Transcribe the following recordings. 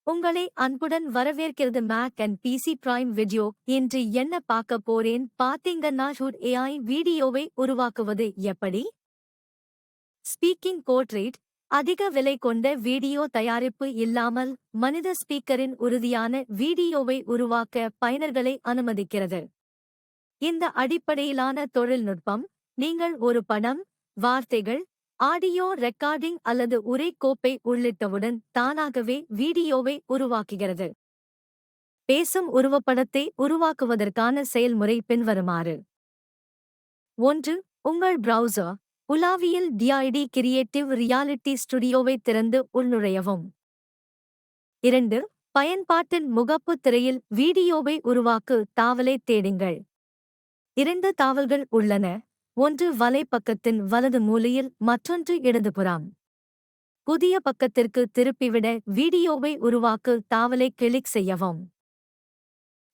உங்களை அன்புடன் வரவேற்கிறது Mac and PC prime video. இன்று என்ன பார்க்க போறேன் பாத்தீங்கன்னா ஏஐ வீடியோவை உருவாக்குவது எப்படி. ஸ்பீக்கிங் போர்ட்ரேட் அதிக விலை கொண்ட வீடியோ தயாரிப்பு இல்லாமல் மனித ஸ்பீக்கரின் உறுதியான வீடியோவை உருவாக்க பயனர்களை அனுமதிக்கிறது. இந்த அடிப்படையிலான தொழில்நுட்பம் நீங்கள் ஒரு படம், வார்த்தைகள், ஆடியோ ரெக்கார்டிங் அல்லது உரை கோப்பை உள்ளிட்டவுடன் தானாகவே வீடியோவை உருவாக்குகிறது. பேசும் உருவப்படத்தை உருவாக்குவதற்கான செயல்முறை பின்வருமாறு. 1. உங்கள் பிரவுசர் உலாவியில் டிஐடி கிரியேட்டிவ் ரியாலிட்டி ஸ்டுடியோவை திறந்து உள்நுழையவும். 2. பயன்பாட்டின் முகப்பு திரையில் வீடியோவை உருவாக்கு தாவலை தேடுங்கள். 2 தாவல்கள் உள்ளன, ஒன்று வலைப்பக்கத்தின் வலது மூலையில், மற்றொன்று இடதுபுறம். புதிய பக்கத்திற்கு திருப்பிவிட வீடியோவை உருவாக்கு தாவலை கிளிக் செய்யவும்.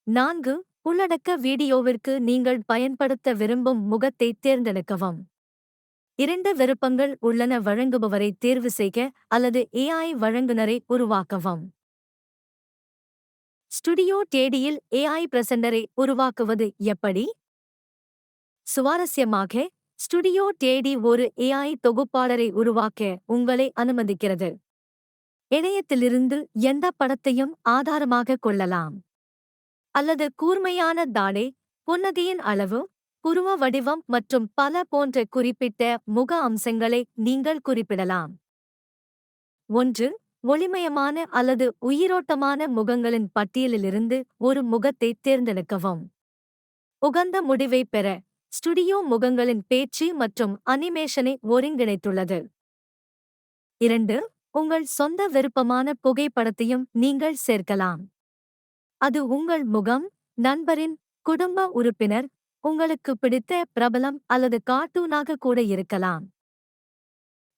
4. உள்ளடக்க வீடியோவிற்கு நீங்கள் பயன்படுத்த விரும்பும் முகத்தை தேர்ந்தெடுக்கவும். 2 விருப்பங்கள் உள்ளன, வழங்குபவரை தேர்வு செய்க அல்லது ஏஐ வழங்குனரை உருவாக்கவும். ஸ்டுடியோ தேடியில் ஏஐ பிரசண்டரை உருவாக்குவது எப்படி? சுவாரஸ்யமாக, ஸ்டுடியோ தேடி ஒரு ஏஐ தொகுப்பாளரை உருவாக்க உங்களை அனுமதிக்கிறது. இணையத்திலிருந்து எந்த படத்தையும் ஆதாரமாக கொள்ளலாம். அல்லது கூர்மையான தாடை, புன்னகையின் அளவு, புருவ வடிவம் மற்றும் பல போன்ற குறிப்பிட்ட முக அம்சங்களை நீங்கள் குறிப்பிடலாம். 1. ஒளிமயமான அல்லது உயிரோட்டமான முகங்களின் பட்டியலிலிருந்து ஒரு முகத்தை தேர்ந்தெடுக்கவும். உகந்த முடிவை பெற ஸ்டுடியோ முகங்களின் பேச்சு மற்றும் அனிமேஷனை ஒருங்கிணைத்துள்ளது. 2. உங்கள் சொந்த விருப்பமான புகைப்படத்தையும் நீங்கள் சேர்க்கலாம். அது உங்கள் முகம், நண்பரின், குடும்ப உறுப்பினர், உங்களுக்கு பிடித்த பிரபலம் அல்லது கார்ட்டூனாக கூட இருக்கலாம்.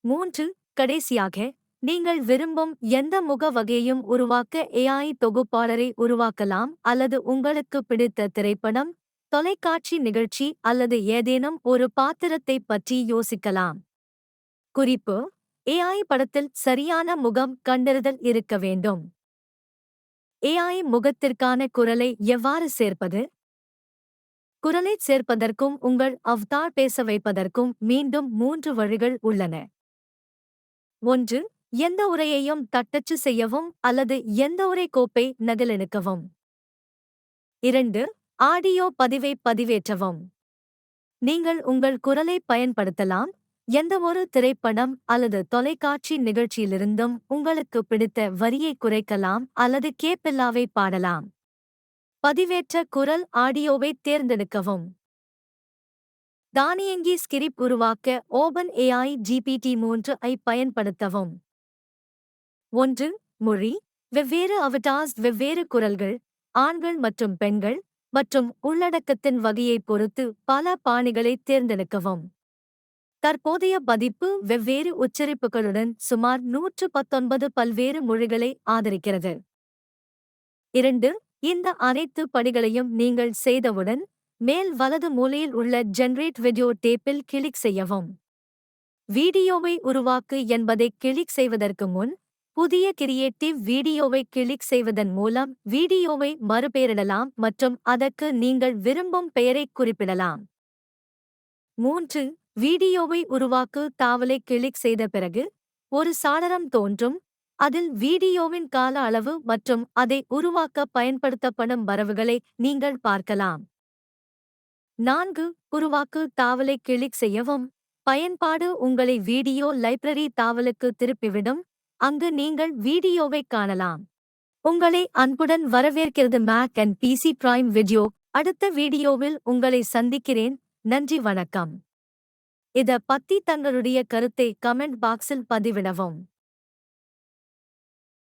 3. கடைசியாக, நீங்கள் விரும்பும் எந்த முக வகையையும் உருவாக்க ஏஐ தொகுப்பாளரை உருவாக்கலாம் அல்லது உங்களுக்கு பிடித்த திரைப்படம், தொலைக்காட்சி நிகழ்ச்சி அல்லது ஏதேனும் ஒரு பாத்திரத்தைப் பற்றி யோசிக்கலாம். குறிப்பு: ஏஐ படத்தில் சரியான முகம் கண்டறிதல் இருக்க வேண்டும். ஏஐ முகத்திற்கான குரலை எவ்வாறு சேர்ப்பது? குரலைச் சேர்ப்பதற்கும் உங்கள் அவதார் பேச வைப்பதற்கும் மீண்டும் 3 வழிகள் உள்ளன. 1. எந்த உரையையும் தட்டச்சு செய்யவும் அல்லது எந்த உரை கோப்பை நகலெடுக்கவும். 2. ஆடியோ பதிவை பதிவேற்றவும். நீங்கள் உங்கள் குரலை பயன்படுத்தலாம், எந்தவொரு திரைப்படம் அல்லது தொலைக்காட்சி நிகழ்ச்சியிலிருந்தும் உங்களுக்கு பிடித்த வரியை குறைக்கலாம் அல்லது கேப்பெல்லாவை பாடலாம். பதிவேற்ற குரல் ஆடியோவை தேர்ந்தெடுக்கவும். தானியங்கி ஸ்கிரிப்ட் உருவாக்க ஓபன் ஏஐ GPT-3 ஐ பயன்படுத்தவும். 1. மொழி வெவ்வேறு அவட்டார்ஸ், வெவ்வேறு குரல்கள், ஆண்கள் மற்றும் பெண்கள், மற்றும் உள்ளடக்கத்தின் வகையைப் பொறுத்து பல பாணிகளை தேர்ந்தெடுக்கவும். தற்போதைய பதிப்பு வெவ்வேறு உச்சரிப்புகளுடன் சுமார் 119 பல்வேறு மொழிகளை ஆதரிக்கிறது. 2. இந்த அனைத்து படிகளையும் நீங்கள் செய்தவுடன், மேல் வலது மூலையில் உள்ள ஜெனரேட் வீடியோ டேப்பில் கிளிக் செய்யவும். வீடியோவை உருவாக்கு என்பதை கிளிக் செய்வதற்கு முன், புதிய கிரியேட்டிவ் வீடியோவை கிளிக் செய்வதன் மூலம் வீடியோவை மறுபெயரிடலாம் மற்றும் அதற்கு நீங்கள் விரும்பும் பெயரைக் குறிப்பிடலாம். 3. வீடியோவை உருவாக்கு தாவலை கிளிக் செய்த பிறகு, ஒரு சாளரம் தோன்றும், அதில் வீடியோவின் கால அளவு மற்றும் அதை உருவாக்க பயன்படுத்தப்படும் வரவுகளை நீங்கள் பார்க்கலாம். 4. உருவாக்கு தாவலை கிளிக் செய்யவும். பயன்பாடு உங்களை வீடியோ லைப்ரரி தாவலுக்கு திருப்பிவிடும், அங்கு நீங்கள் வீடியோவைக் காணலாம். உங்களை அன்புடன் வரவேற்கிறது Mac and PC prime video. அடுத்த வீடியோவில் உங்களை சந்திக்கிறேன். நன்றி, வணக்கம். இத பத்தி தங்களுடைய கருத்தை கமெண்ட் பாக்ஸில் பதிவிடவும்.